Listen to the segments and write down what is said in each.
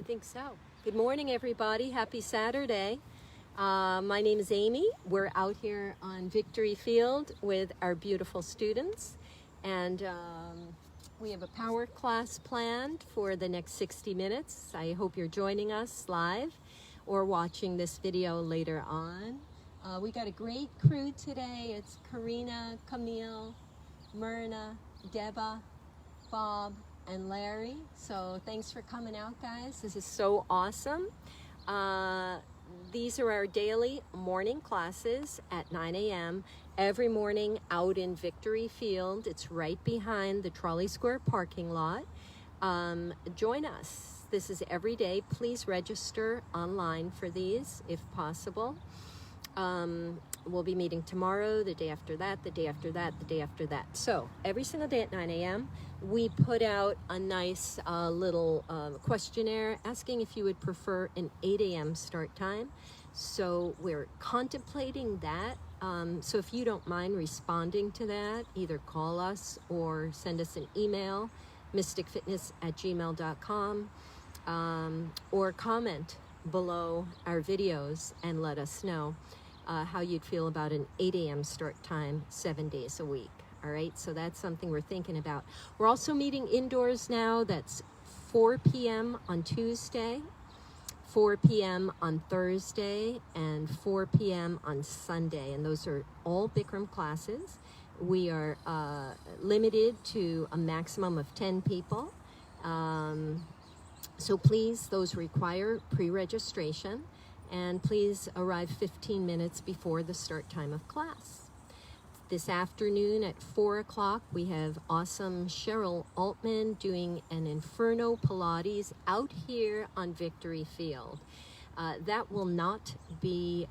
I think so. Good morning, everybody. Happy Saturday. My name is Amy. We're out here on Victory Field with our beautiful students, and we have a power class planned for the next 60 minutes. I hope you're joining us live or watching this video later on. We got a great crew today. It's Karina, Camille, Myrna, Deba, Bob, and Larry. So thanks for coming out, guys. This is so awesome. These are our daily morning classes at 9 a.m. every morning out in Victory Field. It's right behind the Trolley Square parking lot. Join us. This is every day. Please register online for these if possible. We'll be meeting tomorrow, the day after that, the day after that, the day after that. So every single day at 9 a.m. we put out a nice little questionnaire asking if you would prefer an 8 a.m. start time. So we're contemplating that. So if you don't mind responding to that, either call us or send us an email, mysticfitness@gmail.com, or comment below our videos and let us know how you'd feel about an 8 a.m. start time 7 days a week. All right, so that's something we're thinking about. We're also meeting indoors now. That's 4 p.m. on Tuesday, 4 p.m. on Thursday, and 4 p.m. on Sunday. And those are all Bikram classes. We are limited to a maximum of 10 people. So please, those require pre-registration, and please arrive 15 minutes before the start time of class. This afternoon at 4 o'clock, we have awesome Cheryl Altman doing an Inferno Pilates out here on Victory Field. That will not be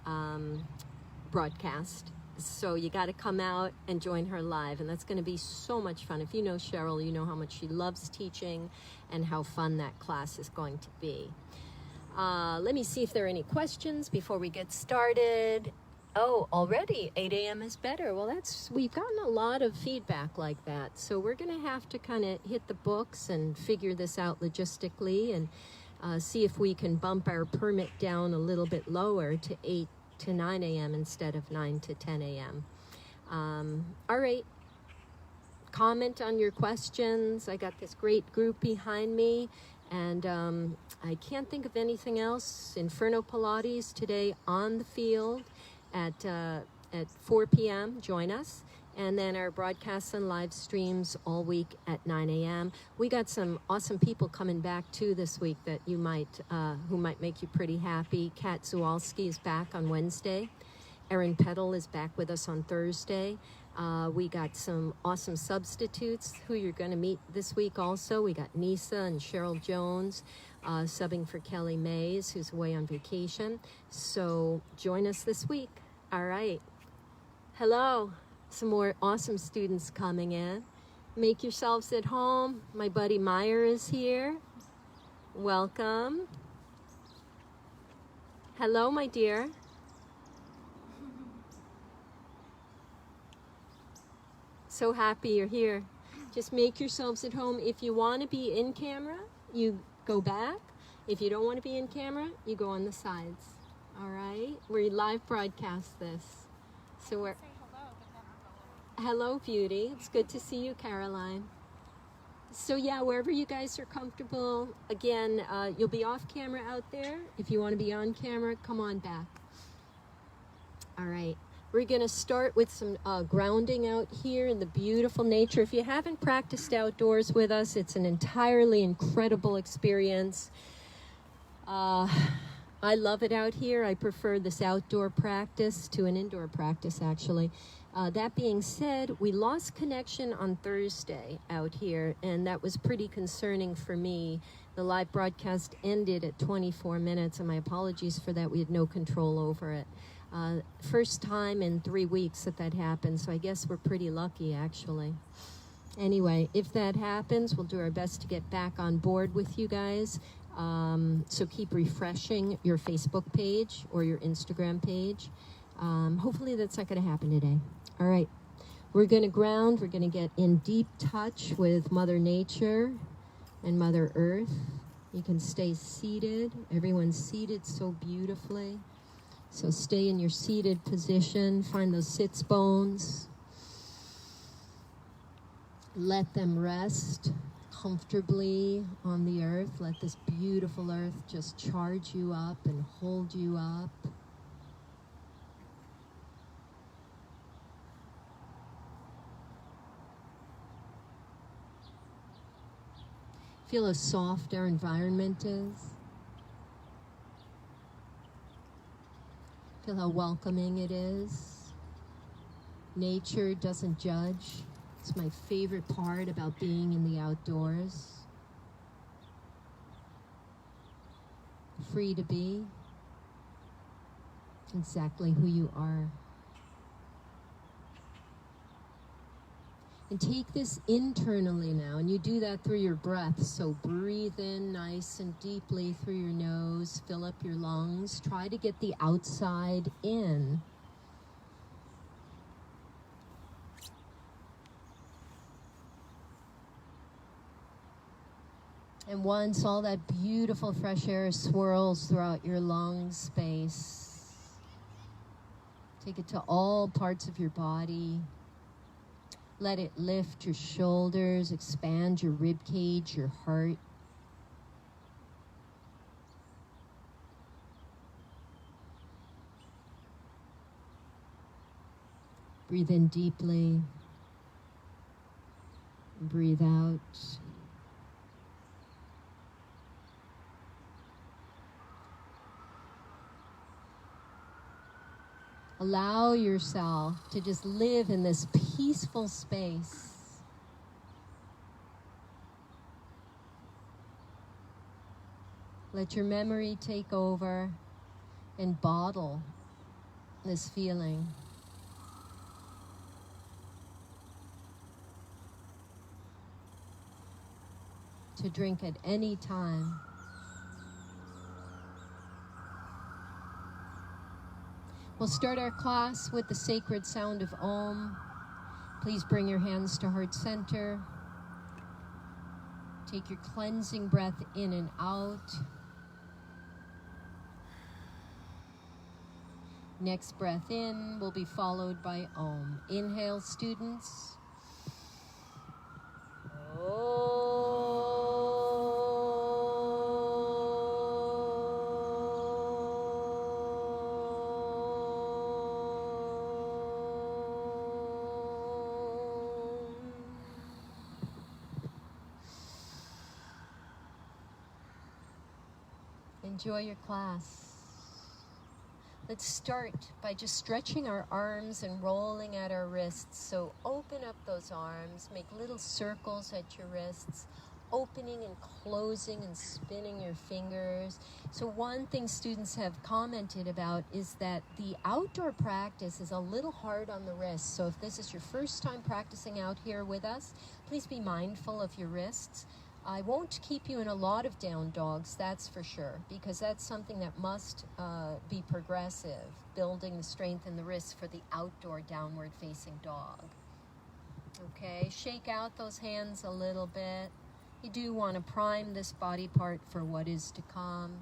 broadcast, so you got to come out and join her live, and that's going to be so much fun. If you know Cheryl, you know how much she loves teaching and how fun that class is going to be. Let me see if there are any questions before we get started. Oh, already 8 a.m. is better. Well, we've gotten a lot of feedback like that, so we're going to have to kind of hit the books and figure this out logistically and see if we can bump our permit down a little bit lower to 8 to 9 a.m. instead of 9 to 10 a.m. All right. Comment on your questions. I got this great group behind me, and I can't think of anything else. Inferno Pilates today on the field at 4 p.m. Join us. And then our broadcasts and live streams all week at 9 a.m. We got some awesome people coming back too this week that who might make you pretty happy. Kat Zawalski is back on Wednesday. Erin Peddle is back with us on Thursday. We got some awesome substitutes who you're going to meet this week also. We got Nisa and Cheryl Jones subbing for Kelly Mays, who's away on vacation. So join us this week. All right. Hello. Some more awesome students coming in. Make yourselves at home. My buddy Meyer is here. Welcome. Hello, my dear. So happy you're here. Just make yourselves at home. If you want to be in camera, you go back. If you don't want to be in camera, you go on the sides. All right? We live broadcast this. So we're... Hello, beauty. It's good to see you, Caroline. So yeah, wherever you guys are comfortable. Again, you'll be off camera out there. If you want to be on camera, come on back. All right. We're going to start with some grounding out here in the beautiful nature. If you haven't practiced outdoors with us, it's an entirely incredible experience. I love it out here. I prefer this outdoor practice to an indoor practice, actually. That being said, we lost connection on Thursday out here, and that was pretty concerning for me. The live broadcast ended at 24 minutes, and my apologies for that. We had no control over it. First time in 3 weeks that happened, so I guess we're pretty lucky, actually. Anyway, if that happens, we'll do our best to get back on board with you guys. So keep refreshing your Facebook page or your Instagram page. Hopefully that's not going to happen today. All right. We're going to ground. We're going to get in deep touch with Mother Nature and Mother Earth. You can stay seated. Everyone's seated so beautifully. So stay in your seated position. Find those sits bones. Let them rest comfortably on the earth. Let this beautiful earth just charge you up and hold you up. Feel how soft our environment is. Feel how welcoming it is. Nature doesn't judge. It's my favorite part about being in the outdoors. Free to be exactly who you are. And take this internally now, and you do that through your breath. So breathe in nice and deeply through your nose, fill up your lungs. Try to get the outside in. And once all that beautiful fresh air swirls throughout your lung space, take it to all parts of your body. Let it lift your shoulders, expand your rib cage, your heart. Breathe in deeply. Breathe out. Allow yourself to just live in this peaceful space. Let your memory take over and bottle this feeling. To drink at any time. We'll start our class with the Sacred Sound of Ohm. Please bring your hands to heart center. Take your cleansing breath in and out. Next breath in will be followed by Om. Inhale, students. Enjoy your class. Let's start by just stretching our arms and rolling at our wrists. So open up those arms, make little circles at your wrists, opening and closing and spinning your fingers. So one thing students have commented about is that the outdoor practice is a little hard on the wrists. So if this is your first time practicing out here with us, please be mindful of your wrists. I won't keep you in a lot of down dogs, that's for sure, because that's something that must be progressive, building the strength in the wrists for the outdoor downward facing dog. Okay, shake out those hands a little bit. You do want to prime this body part for what is to come.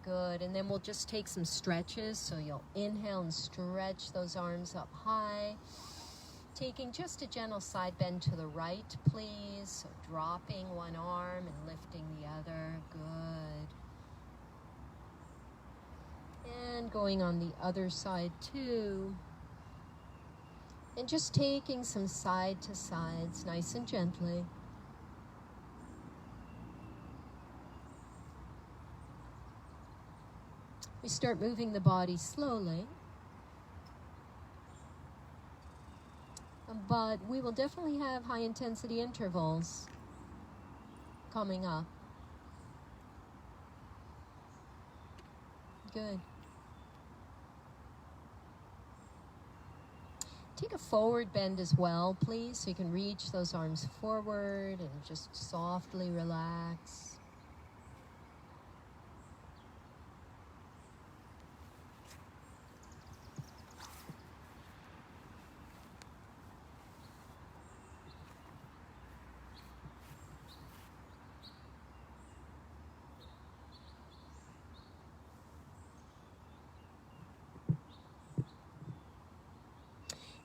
Good, and then we'll just take some stretches, so you'll inhale and stretch those arms up high. Taking just a gentle side bend to the right, please. So dropping one arm and lifting the other. Good. And going on the other side too. And just taking some side to sides, nice and gently. We start moving the body slowly. But we will definitely have high intensity intervals coming up. Good. Take a forward bend as well, please, so you can reach those arms forward and just softly relax.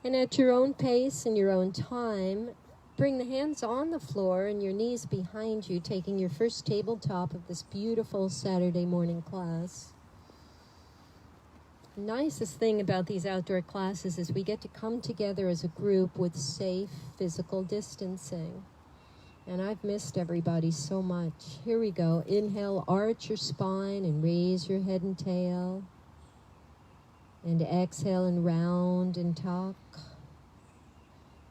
And at your own pace and your own time, bring the hands on the floor and your knees behind you, taking your first tabletop of this beautiful Saturday morning class. The nicest thing about these outdoor classes is we get to come together as a group with safe physical distancing. And I've missed everybody so much. Here we go. Inhale, arch your spine and raise your head and tail. And exhale and round and tuck.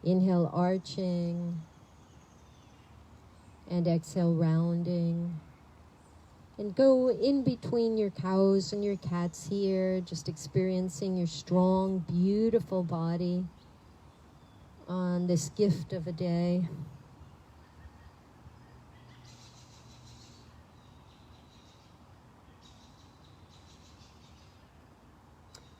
Inhale, arching. And exhale, rounding. And go in between your cows and your cats here, just experiencing your strong, beautiful body on this gift of a day.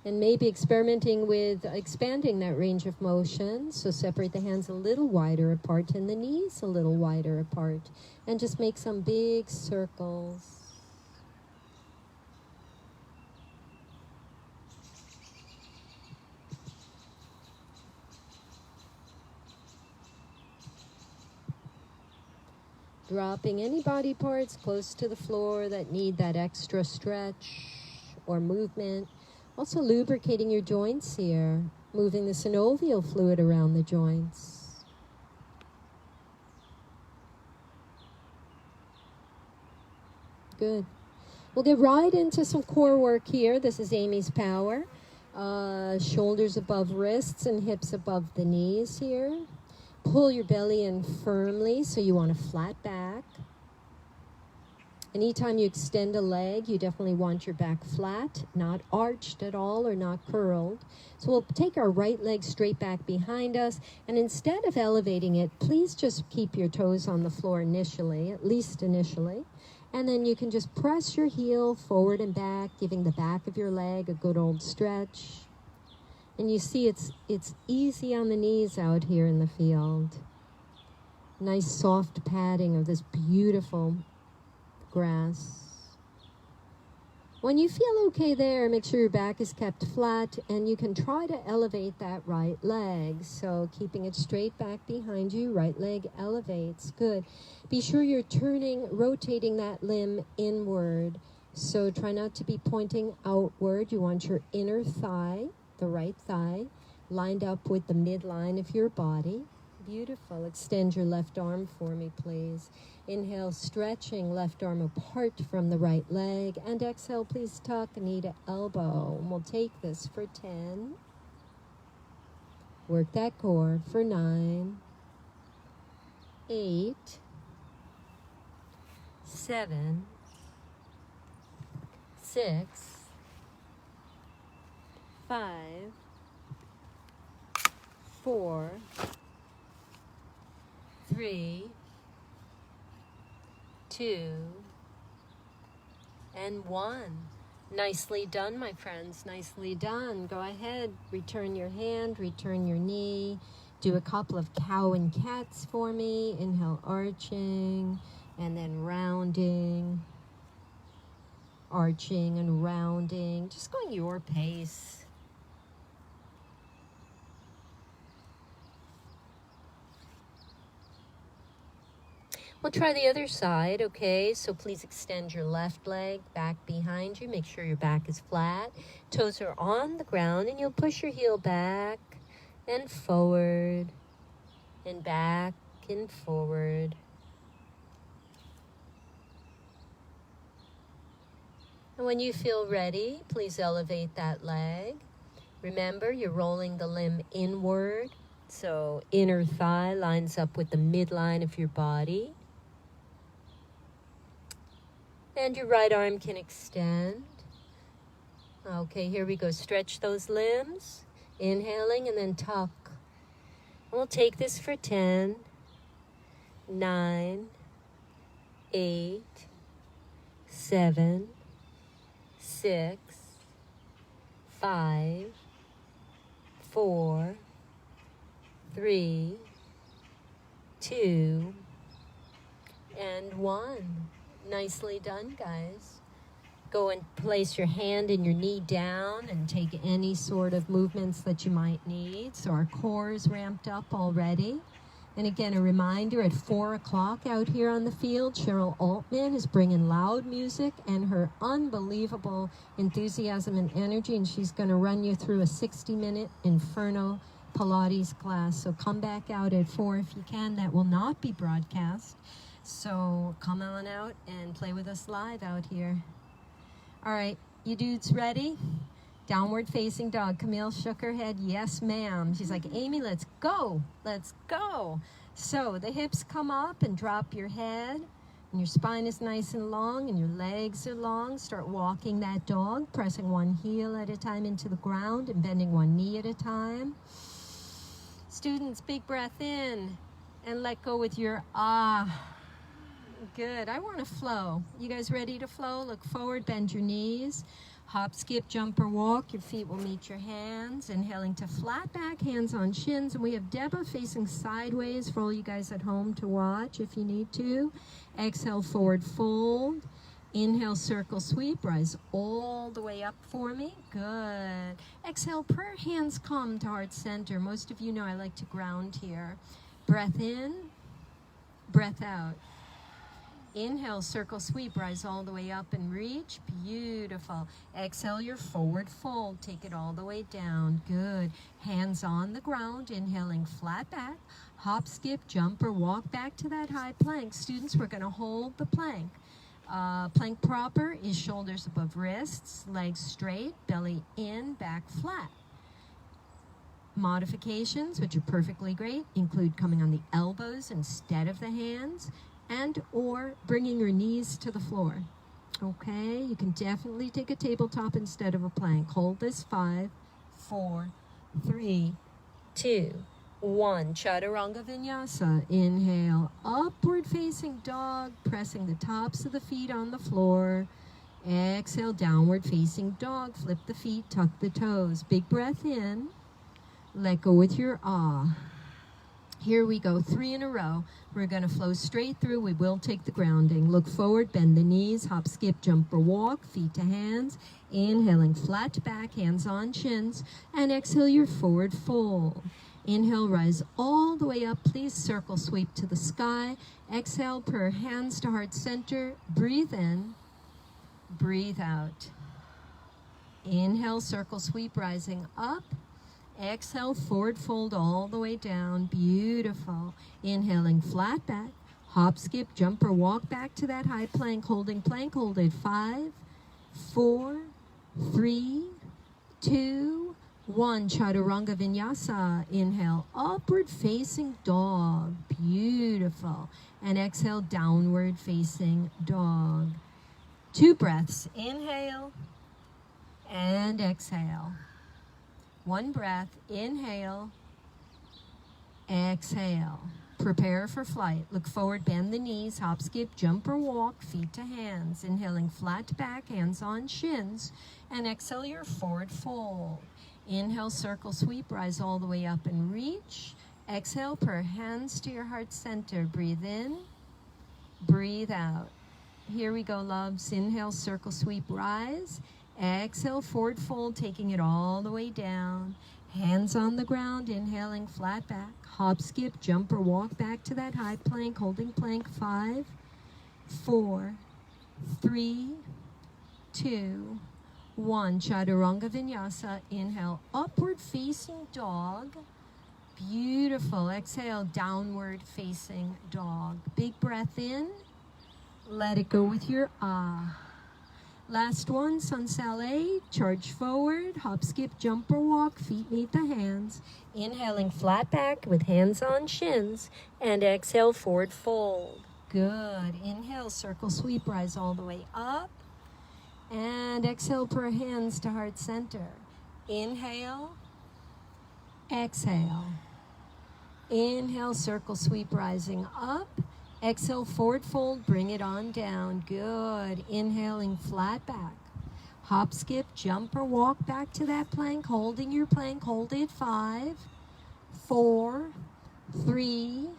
And maybe experimenting with expanding that range of motion. So separate the hands a little wider apart and the knees a little wider apart. And just make some big circles. Dropping any body parts close to the floor that need that extra stretch or movement. Also lubricating your joints here, moving the synovial fluid around the joints. Good. We'll get right into some core work here. This is Amy's Power. Shoulders above wrists and hips above the knees here. Pull your belly in firmly, so you want a flat back. Anytime you extend a leg, you definitely want your back flat, not arched at all or not curled. So we'll take our right leg straight back behind us, and instead of elevating it, please just keep your toes on the floor initially, at least initially. And then you can just press your heel forward and back, giving the back of your leg a good old stretch. And you see it's easy on the knees out here in the field. Nice soft padding of this beautiful grass. When you feel okay there, make sure your back is kept flat, and you can try to elevate that right leg. So keeping it straight back behind you, right leg elevates. Good. Be sure you're rotating that limb inward. So try not to be pointing outward. You want your inner thigh, the right thigh, lined up with the midline of your body. Beautiful. Extend your left arm for me, please. Inhale, stretching left arm apart from the right leg. And exhale, please tuck knee to elbow. And we'll take this for 10. Work that core for 9, 8, 7, 6, 5, 4, 3, 2, and 1. Nicely done, my friends. Nicely done. Go ahead. Return your hand. Return your knee. Do a couple of cow and cats for me. Inhale, arching, and then rounding. Arching and rounding. Just going your pace. We'll try the other side, okay? So please extend your left leg back behind you. Make sure your back is flat. Toes are on the ground, and you'll push your heel back and forward and back and forward. And when you feel ready, please elevate that leg. Remember, you're rolling the limb inward, so inner thigh lines up with the midline of your body. And your right arm can extend. Okay, here we go. Stretch those limbs. Inhaling and then tuck. We'll take this for 10, 9, 8, 7, 6, 5, 4, 3, 2, and 1. Nicely done, guys. Go and place your hand and your knee down and take any sort of movements that you might need. So our core is ramped up already. And again, a reminder, at 4 o'clock out here on the field, Cheryl Altman is bringing loud music and her unbelievable enthusiasm and energy, and she's going to run you through a 60-minute Inferno Pilates class. So come back out at 4 if you can. That will not be broadcast. So come on out and play with us live out here. All right, you dudes ready? Downward facing dog. Camille shook her head. Yes, ma'am. She's like, Amy, let's go. Let's go. So the hips come up and drop your head. And your spine is nice and long and your legs are long. Start walking that dog, pressing one heel at a time into the ground and bending one knee at a time. Students, big breath in and let go with your ah. Good. I want to flow. You guys ready to flow? Look forward, bend your knees. Hop, skip, jump, or walk. Your feet will meet your hands. Inhaling to flat back, hands on shins. And we have Deba facing sideways for all you guys at home to watch if you need to. Exhale, forward fold. Inhale, circle sweep. Rise all the way up for me. Good. Exhale, prayer hands come to heart center. Most of you know I like to ground here. Breath in, breath out. Inhale, circle sweep, rise all the way up and reach. Beautiful. Exhale your forward fold. Take it all the way down. Good. Hands on the ground. Inhaling flat back. Hop, skip, jump, or walk back to that high plank. Students, we're going to hold the plank. Plank proper is shoulders above wrists, legs straight, belly in, back flat. Modifications, which are perfectly great, include coming on the elbows instead of the hands, and or bringing your knees to the floor. Okay, you can definitely take a tabletop instead of a plank. Hold this. 5, 4, 3, 2, 1. Chaturanga Vinyasa. Inhale, upward facing dog, pressing the tops of the feet on the floor. Exhale, downward facing dog. Flip the feet, tuck the toes. Big breath in. Let go with your ah. Here we go, 3 in a row. We're going to flow straight through. We will take the grounding. Look forward, bend the knees, hop, skip, jump, or walk, feet to hands. Inhaling flat back, hands on shins, and exhale your forward fold. Inhale, rise all the way up. Please circle sweep to the sky. Exhale, prayer hands to heart center. Breathe in, breathe out. Inhale, circle sweep, rising up. Exhale, forward fold all the way down. Beautiful. Inhaling flat back. Hop, skip, jump, or walk back to that high plank. Holding plank, hold it. 5, 4, 3, 2, 1. Chaturanga Vinyasa. Inhale, upward facing dog. Beautiful. And exhale, downward facing dog. 2 breaths. Inhale and exhale. 1 breath, inhale, exhale. Prepare for flight. Look forward, bend the knees, hop, skip, jump, or walk, feet to hands. Inhaling flat back, hands on shins, and exhale your forward fold. Inhale, circle sweep, rise all the way up and reach. Exhale, prayer hands to your heart center. Breathe in, breathe out. Here we go, loves. Inhale, circle sweep, rise. Exhale, forward fold, taking it all the way down. Hands on the ground, inhaling flat back. Hop, skip, jump, or walk back to that high plank, holding plank. 5, 4, 3, 2, 1. Chaturanga Vinyasa. Inhale, upward facing dog. Beautiful. Exhale, downward facing dog. Big breath in. Let it go with your ah. Last one, Sun Salé, charge forward, hop, skip, jump, or walk, feet meet the hands. Inhaling flat back with hands on shins, and exhale, forward fold. Good. Inhale, circle sweep, rise all the way up. And exhale, prayer hands to heart center. Inhale, exhale. Inhale, circle sweep, rising up. Exhale, forward fold, bring it on down. Good. Inhaling flat back. Hop, skip, jump, or walk back to that plank. Holding your plank, hold it. 5, 4, 3,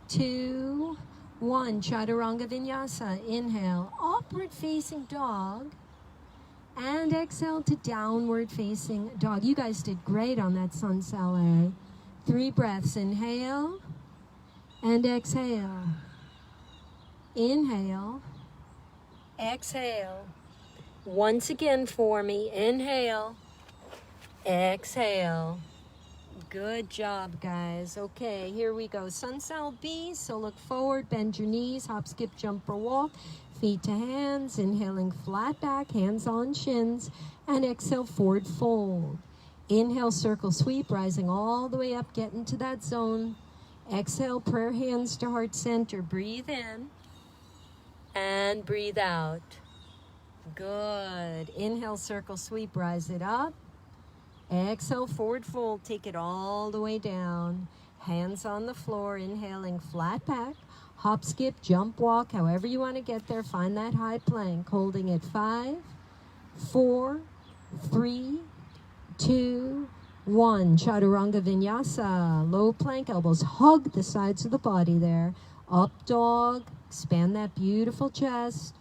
2, 1. Chaturanga Vinyasa. Inhale, upward facing dog. And exhale to downward facing dog. You guys did great on that sun cell, eh? 3 breaths. Inhale and exhale. Inhale. Exhale. Once again for me. Inhale. Exhale. Good job, guys. Okay, here we go. Sun cell B. So look forward, bend your knees, hop, skip, jump, or walk. Feet to hands, inhaling flat back, hands on shins, and exhale, forward fold. Inhale, circle sweep, rising all the way up, get into that zone. Exhale, prayer hands to heart center. Breathe in and breathe out. Good. Inhale, circle sweep, rise it up. Exhale, forward fold, take it all the way down. Hands on the floor, inhaling flat back. Hop, skip, jump, walk, however you want to get there. Find that high plank, holding it 5, 4, 3, 2, 1. Chaturanga Vinyasa. Low plank, elbows hug the sides of the body there. Up dog, expand that beautiful chest.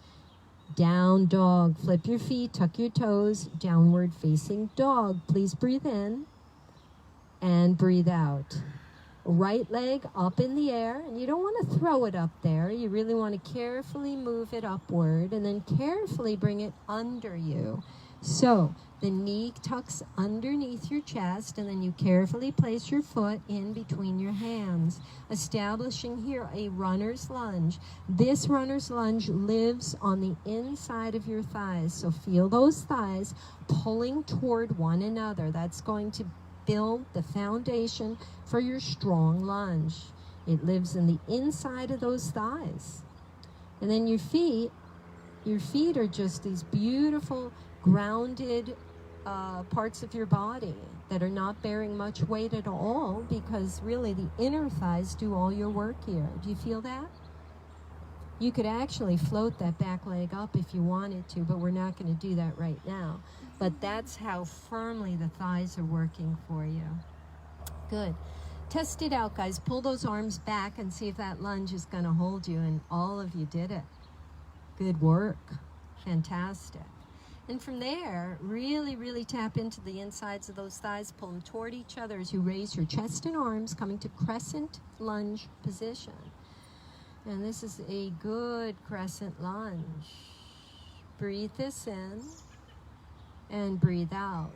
Down dog, flip your feet, tuck your toes. Downward facing dog. Please breathe in and breathe out. Right leg up in the air, and you don't want to throw it up there. You really want to carefully move it upward and then carefully bring it under you. So the knee tucks underneath your chest, and then you carefully place your foot in between your hands, establishing here a runner's lunge. This runner's lunge lives on the inside of your thighs, so feel those thighs pulling toward one another. That's going to build the foundation for your strong lunge. It lives in the inside of those thighs. And then your feet are just these beautiful grounded parts of your body that are not bearing much weight at all, because really the inner thighs do all your work here. Do you feel that? You could actually float that back leg up if you wanted to, but we're not going to do that right now. But that's how firmly the thighs are working for you. Good. Test it out, guys. Pull those arms back and see if that lunge is going to hold you. And all of you did it. Good work. Fantastic. And from there, really, really tap into the insides of those thighs. Pull them toward each other as you raise your chest and arms, coming to Crescent Lunge position. And this is a good Crescent Lunge. Breathe this in and breathe out.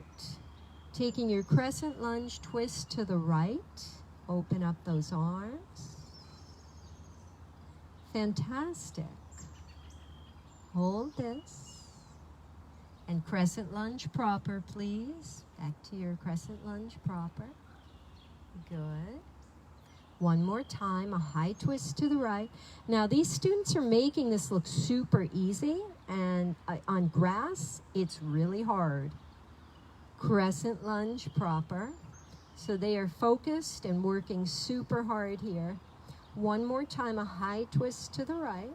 Taking your Crescent Lunge, twist to the right. Open up those arms. Fantastic. Hold this. And Crescent Lunge proper, please. Back to your Crescent Lunge proper. Good. One more time, a high twist to the right. Now, these students are making this look super easy, and on grass, it's really hard. Crescent Lunge proper. So they are focused and working super hard here. One more time, a high twist to the right.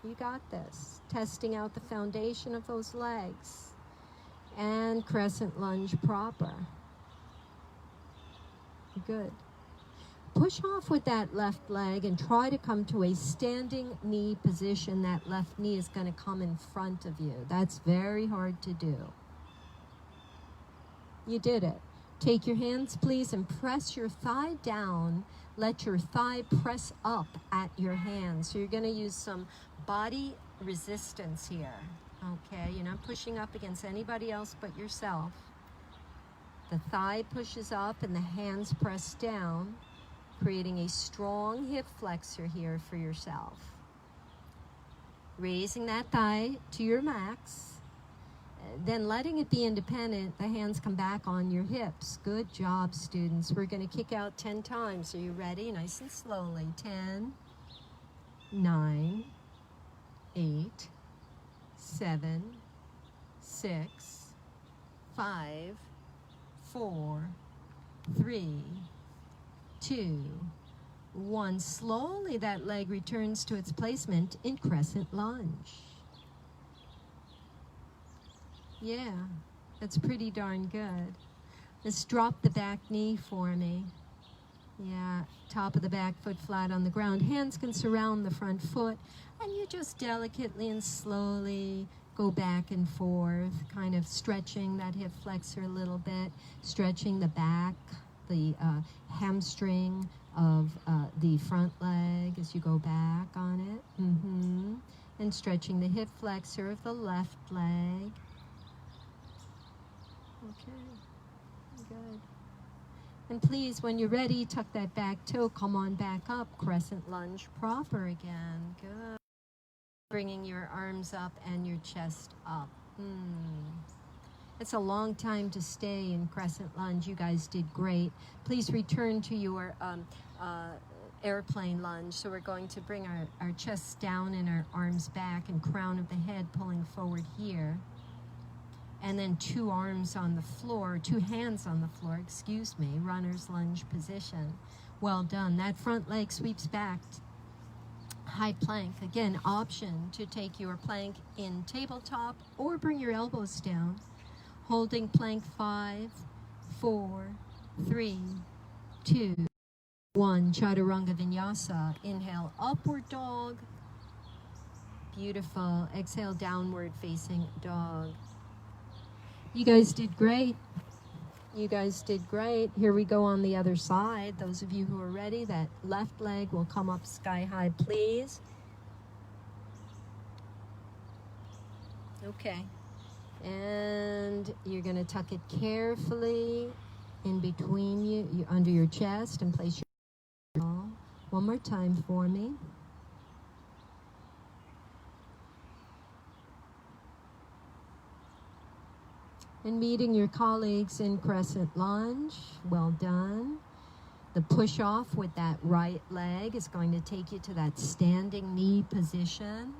You got this. Testing out the foundation of those legs. And Crescent Lunge proper. Good. Push off with that left leg and try to come to a standing knee position. That left knee is going to come in front of you. That's very hard to do. You did it. Take your hands, please, and press your thigh down. Let your thigh press up at your hands. So you're going to use some body resistance here. Okay, you're not pushing up against anybody else but yourself. The thigh pushes up and the hands press down, creating a strong hip flexor here for yourself. Raising that thigh to your max, then letting it be independent, the hands come back on your hips. Good job, students. We're going to kick out 10 times. Are you ready? Nice and slowly. 10, 9, 8, 7, 6, 5, 4, 3, 2, 1. Slowly that leg returns to its placement in Crescent Lunge. Yeah, that's pretty darn good. Let's drop the back knee for me. Yeah, top of the back foot flat on the ground. Hands can surround the front foot, and you just delicately and slowly go back and forth, kind of stretching that hip flexor a little bit, stretching the back, the hamstring of the front leg as you go back on it. And stretching the hip flexor of the left leg. Okay, good. And please, when you're ready, tuck that back toe, come on back up, crescent lunge proper again. Good. Bringing your arms up and your chest up. It's a long time to stay in crescent lunge. You guys did great. Please return to your airplane lunge. So we're going to bring our chests down and our arms back and crown of the head pulling forward here. And then 2 arms on the floor, 2 hands on the floor, excuse me, runner's lunge position. Well done. That front leg sweeps back. High plank. Again, option to take your plank in tabletop or bring your elbows down. Holding plank 5, 4, 3, 2, 1. Chaturanga Vinyasa. Inhale, upward dog. Beautiful. Exhale, downward facing dog. You guys did great. You guys did great. Here we go on the other side. Those of you who are ready, that left leg will come up sky high, please. Okay. And you're going to tuck it carefully in between you under your chest, and place your ball. One more time for me. And meeting your colleagues in crescent lunge. Well done. The push off with that right leg is going to take you to that standing knee position.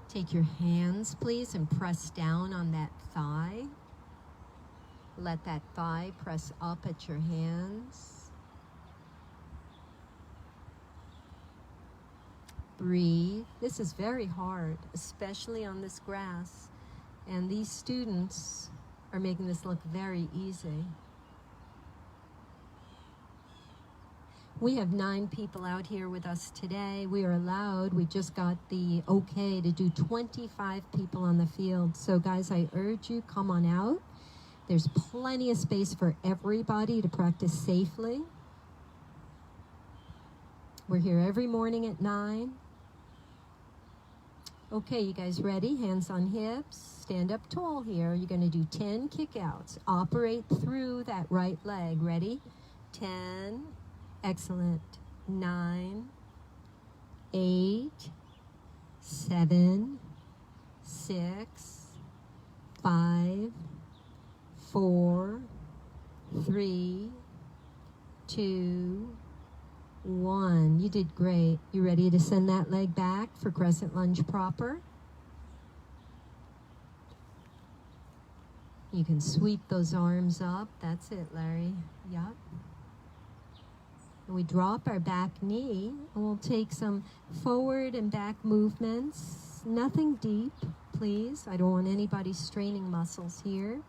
Take your hands, please, and press down on that thigh. Let that thigh press up at your hands. Breathe. This is very hard, especially on this grass. And these students are making this look very easy. We have 9 people out here with us today. We are allowed, we just got the okay to do 25 people on the field. So guys, I urge you, come on out. There's plenty of space for everybody to practice safely. We're here every morning at 9. Okay, you guys ready? Hands on hips. Stand up tall here. You're going to do 10 kickouts. Operate through that right leg. Ready? 10. Excellent. 9, 8, 7, 6, 5, 4, 3, 2, 1. You did great. You ready to send that leg back for crescent lunge proper? You can sweep those arms up. That's it, Larry. Yup. And we drop our back knee, and we'll take some forward and back movements. Nothing deep, please. I don't want anybody straining muscles here.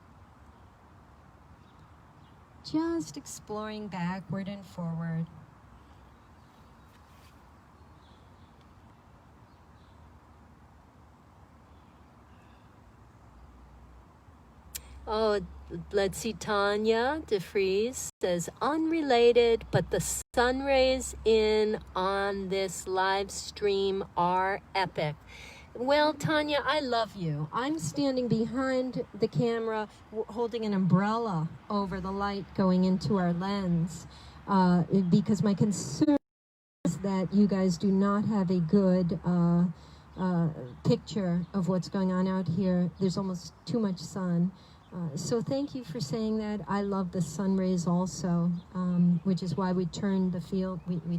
Just exploring backward and forward. Oh, let's see, Tanya DeFries says, unrelated, but the sun rays in on this live stream are epic. Well, Tanya, I love you. I'm standing behind the camera holding an umbrella over the light going into our lens because my concern is that you guys do not have a good picture of what's going on out here. There's almost too much sun. So thank you for saying that. I love the sun rays also, which is why we turned the field. We